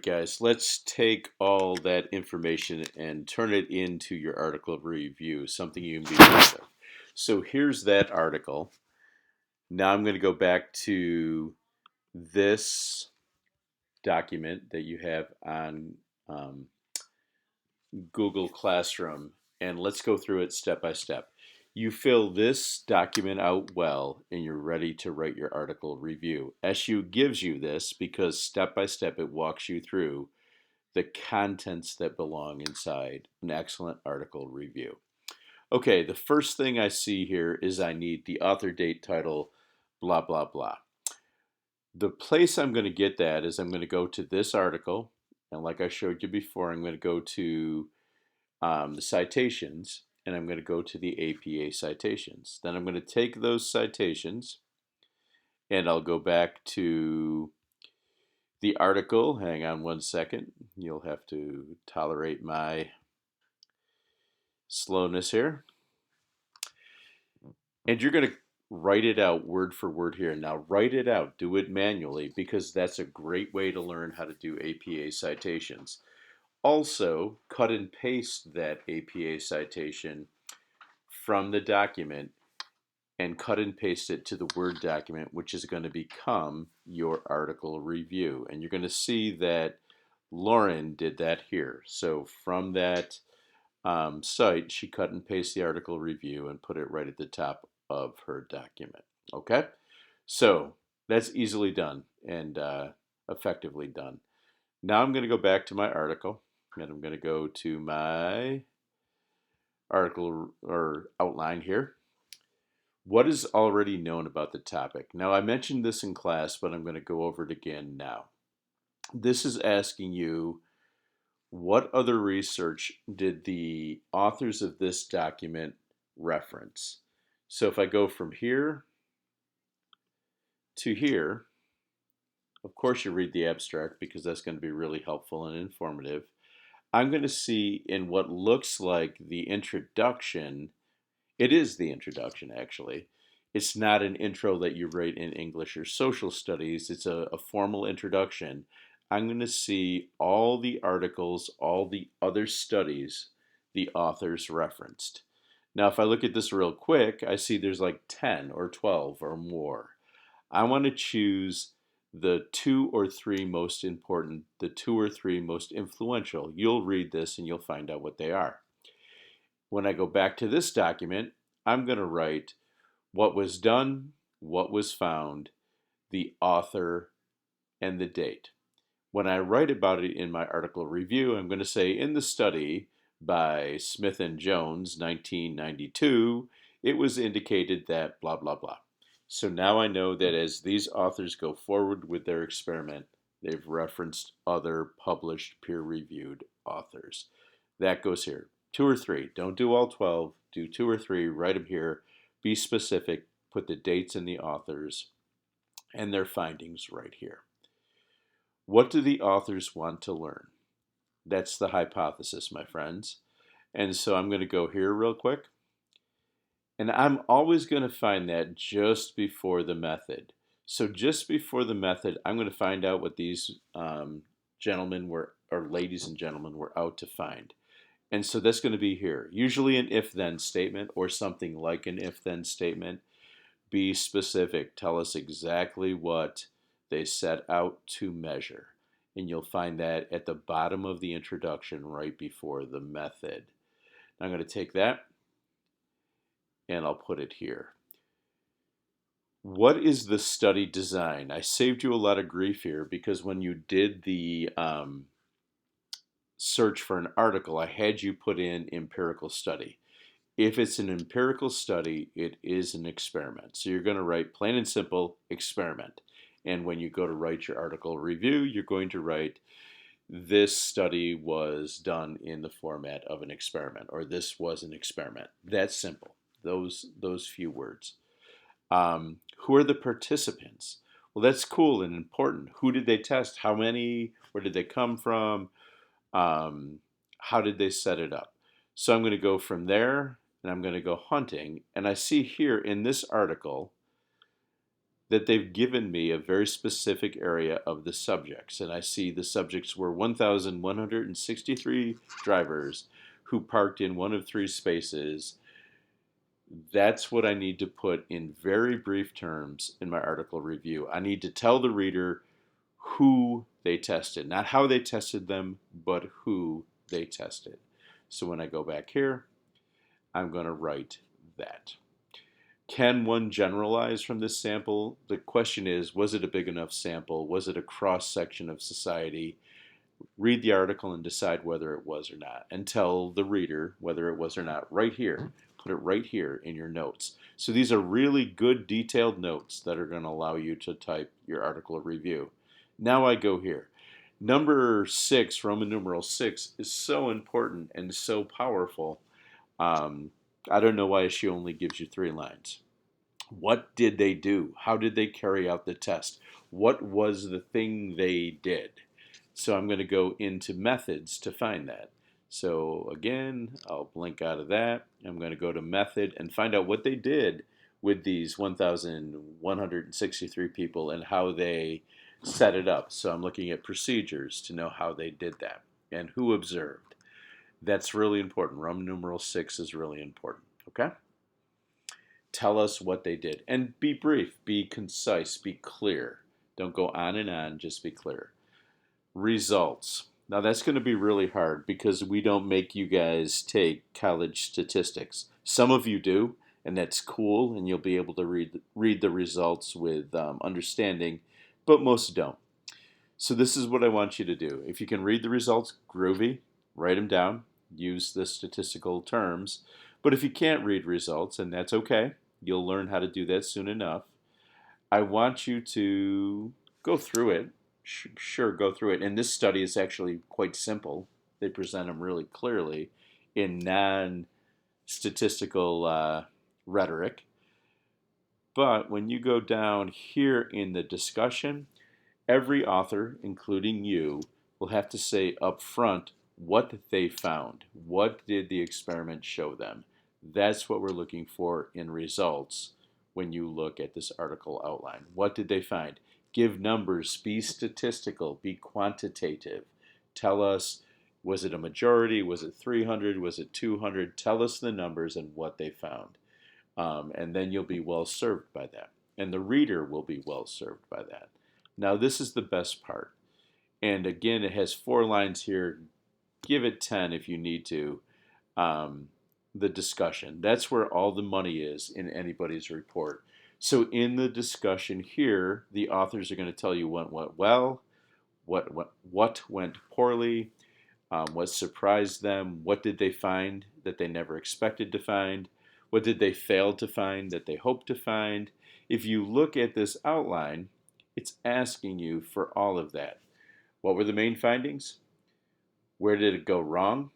guys, let's take all that information and turn it into your article of review, something you can be proud of. So here's that article. Now I'm going to go back to this document that you have on um, Google Classroom, and let's go through it step by step. You fill this document out well, and you're ready to write your article review. SU gives you this because step by step it walks you through the contents that belong inside an excellent article review. Okay, the first thing I see here is I need the author, date, title, blah, blah, blah. The place I'm going to get that is I'm going to go to this article, and like I showed you before, I'm going to go to the citations, and I'm going to go to the APA citations. Then I'm going to take those citations, and I'll go back to the article. Hang on one second. You'll have to tolerate my slowness here. And you're going to write it out word for word here. Now write it out. Do it manually because that's a great way to learn how to do APA citations. Also, cut and paste that APA citation from the document and cut and paste it to the Word document, which is going to become your article review. And you're going to see that Lauren did that here. So from that site, she cut and pasted the article review and put it right at the top of her document. Okay? So that's easily done and effectively done. Now I'm going to go back to my article, and I'm going to go to my article or outline here. What is already known about the topic? Now, I mentioned this in class, but I'm going to go over it again now. This is asking you, what other research did the authors of this document reference? So if I go from here to here, of course you read the abstract because that's going to be really helpful and informative. I'm going to see in what looks like the introduction. It is the introduction, actually. It's not an intro that you write in English or social studies. It's a formal introduction. I'm going to see all the articles, all the other studies the authors referenced. Now, if I look at this real quick, I see there's like 10 or 12 or more. I want to choose the 2 or 3 most important, the 2 or 3 most influential. You'll read this and you'll find out what they are. When I go back to this document, I'm going to write what was done, what was found, the author, and the date. When I write about it in my article review, I'm going to say in the study by Smith and Jones, 1992, it was indicated that blah, blah, blah. So now I know that as these authors go forward with their experiment, they've referenced other published peer-reviewed authors. That goes here. 2 or 3. Don't do all 12. Do 2 or 3. Write them here. Be specific. Put the dates and the authors and their findings right here. What do the authors want to learn? That's the hypothesis, my friends. And so I'm going to go here real quick. And I'm always going to find that just before the method. So just before the method, I'm going to find out what these gentlemen were, or ladies and gentlemen were out to find. And so that's going to be here. Usually an if-then statement or something like an if-then statement. Be specific. Tell us exactly what they set out to measure. And you'll find that at the bottom of the introduction right before the method. Now I'm going to take that and I'll put it here. What is the study design? I saved you a lot of grief here because when you did the search for an article, I had you put in empirical study. If it's an empirical study, it is an experiment. So you're going to write plain and simple experiment. And when you go to write your article review, you're going to write this study was done in the format of an experiment, or this was an experiment. That's simple. Those few words. Who are the participants? Well, that's cool and important. Who did they test? How many? Where did they come from? How did they set it up? So I'm going to go from there and I'm going to go hunting. And I see here in this article, that they've given me a very specific area of the subjects. And I see the subjects were 1,163 drivers who parked in one of three spaces. That's what I need to put in very brief terms in my article review. I need to tell the reader who they tested, not how they tested them, but who they tested. So when I go back here, I'm going to write that. Can one generalize from this sample? The question is, was it a big enough sample? Was it a cross section of society? Read the article and decide whether it was or not, and tell the reader whether it was or not right here. Put it right here in your notes. So these are really good detailed notes that are going to allow you to type your article review. Now I go here. Number 6, Roman numeral 6, is so important and so powerful. I don't know why she only gives you 3 lines. What did they do? How did they carry out the test? What was the thing they did? So I'm going to go into methods to find that. So again, I'll blink out of that. I'm going to go to method and find out what they did with these 1,163 people and how they set it up. So I'm looking at procedures to know how they did that and who observed. That's really important. Roman numeral 6 is really important. Okay? Tell us what they did. And be brief, be concise, be clear. Don't go on and on, just be clear. Results. Now that's going to be really hard because we don't make you guys take college statistics. Some of you do, and that's cool, and you'll be able to read the results with understanding, but most don't. So this is what I want you to do. If you can read the results, groovy, write them down, use the statistical terms. But if you can't read results, and that's okay, you'll learn how to do that soon enough. I want you to go through it. Sure, go through it. And this study is actually quite simple. They present them really clearly in non-statistical rhetoric. But when you go down here in the discussion, every author, including you, will have to say up front what they found. What did the experiment show them? That's what we're looking for in results when you look at this article outline. What did they find? Give numbers, be statistical, be quantitative. Tell us, was it a majority? Was it 300? Was it 200? Tell us the numbers and what they found. And then you'll be well served by that. And the reader will be well served by that. Now, this is the best part. And again, it has 4 lines here. Give it 10 if you need to. The discussion. That's where all the money is in anybody's report. So in the discussion here, the authors are going to tell you what went well, what went poorly, what surprised them, what did they find that they never expected to find, what did they fail to find that they hoped to find. If you look at this outline, it's asking you for all of that. What were the main findings? Where did it go wrong?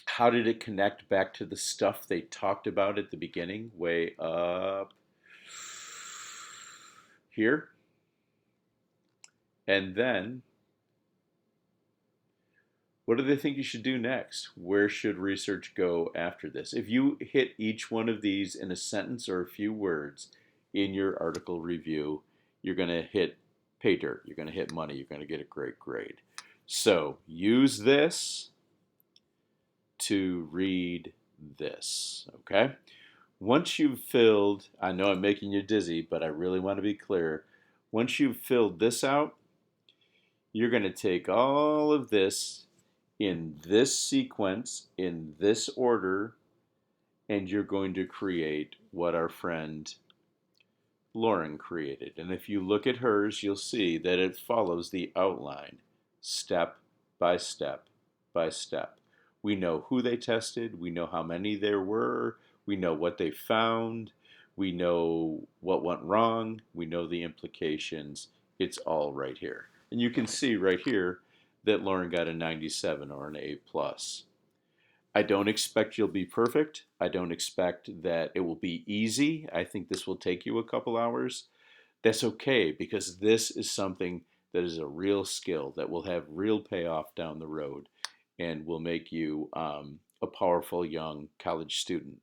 How did it connect back to the stuff they talked about at the beginning, way up here? And then, what do they think you should do next? Where should research go after this? If you hit each one of these in a sentence or a few words in your article review, you're going to hit pay dirt. You're going to hit money. You're going to get a great grade. So use this to read this, okay? Once you've filled, I know I'm making you dizzy, but I really want to be clear. Once you've filled this out, you're going to take all of this in this sequence, in this order, and you're going to create what our friend Lauren created. And if you look at hers, you'll see that it follows the outline, step by step by step. We know who they tested, we know how many there were, we know what they found, we know what went wrong, we know the implications. It's all right here. And you can see right here that Lauren got a 97 or an A+. I don't expect you'll be perfect. I don't expect that it will be easy. I think this will take you a couple hours. That's okay, because this is something that is a real skill that will have real payoff down the road and will make you a powerful young college student.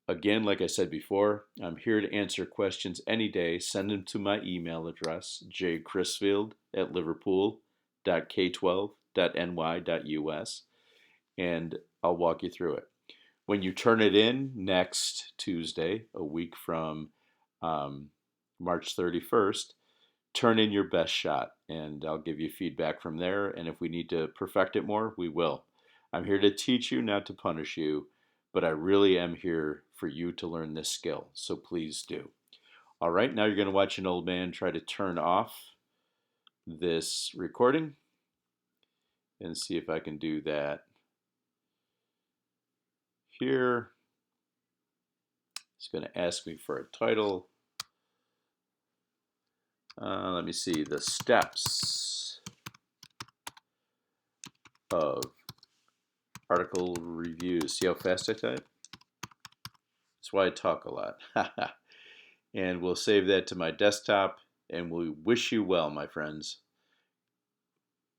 Again, like I said before, I'm here to answer questions any day. Send them to my email address, jcrisfield@liverpool.k12.ny.us, and I'll walk you through it. When you turn it in next Tuesday, a week from um, March 31st, turn in your best shot, and I'll give you feedback from there. And if we need to perfect it more, we will. I'm here to teach you, not to punish you, but I really am here for you to learn this skill. So please do. All right, now you're going to watch an old man try to turn off this recording and see if I can do that here. It's going to ask me for a title. Let me see, the steps of article reviews. See how fast I type? That's why I talk a lot. And we'll save that to my desktop, and we wish you well, my friends.